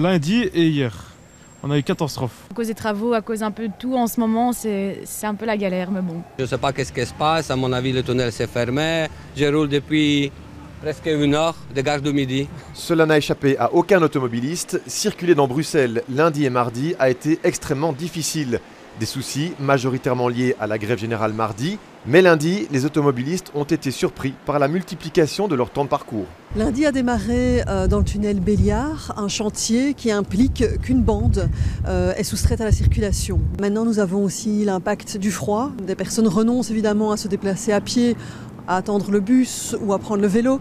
lundi et hier. On a eu 14 À cause des travaux, à cause un peu de tout, en ce moment, c'est un peu la galère, mais bon. Je ne sais pas qu'est-ce qui se passe. À mon avis, le tunnel s'est fermé. Je roule depuis presque 1 heure de Gare du Midi. Cela n'a échappé à aucun automobiliste. Circuler dans Bruxelles lundi et mardi a été extrêmement difficile. Des soucis majoritairement liés à la grève générale mardi. Mais lundi, les automobilistes ont été surpris par la multiplication de leur temps de parcours. Lundi a démarré dans le tunnel Béliard un chantier qui implique qu'une bande est soustraite à la circulation. Maintenant, nous avons aussi l'impact du froid. Des personnes renoncent évidemment à se déplacer à pied, à attendre le bus ou à prendre le vélo.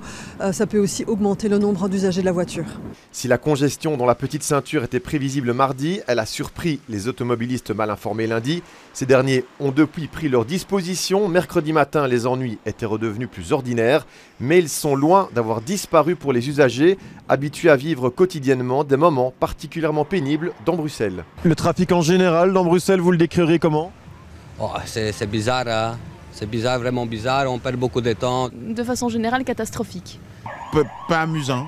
Ça peut aussi augmenter le nombre d'usagers de la voiture. Si la congestion dans la petite ceinture était prévisible mardi, elle a surpris les automobilistes mal informés lundi. Ces derniers ont depuis pris leurs dispositions. Mercredi matin, les ennuis étaient redevenus plus ordinaires, mais ils sont loin d'avoir disparu pour les usagers, habitués à vivre quotidiennement des moments particulièrement pénibles dans Bruxelles. Le trafic en général dans Bruxelles, vous le décrirez comment ? C'est bizarre, hein. C'est bizarre, vraiment bizarre, on perd beaucoup de temps. De façon générale, catastrophique. Pas amusant.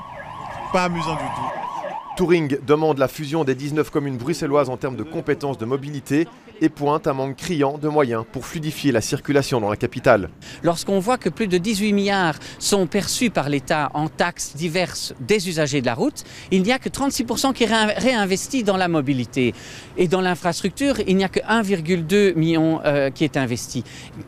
Pas amusant du tout. Touring demande la fusion des 19 communes bruxelloises en termes de compétences de mobilité et pointe un manque criant de moyens pour fluidifier la circulation dans la capitale. Lorsqu'on voit que plus de 18 milliards sont perçus par l'État en taxes diverses des usagers de la route, il n'y a que 36% qui est réinvesti dans la mobilité. Et dans l'infrastructure, il n'y a que 1,2 million qui est investi.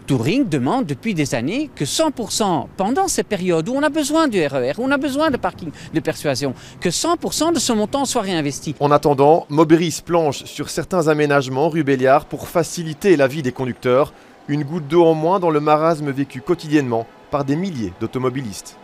Touring demande depuis des années que 100%, pendant ces périodes où on a besoin du RER, où on a besoin de parking de persuasion, que 100% de ce montant soit réinvesti. En attendant, Moberis planche sur certains aménagements rue Béliard pour faciliter la vie des conducteurs. Une goutte d'eau en moins dans le marasme vécu quotidiennement par des milliers d'automobilistes.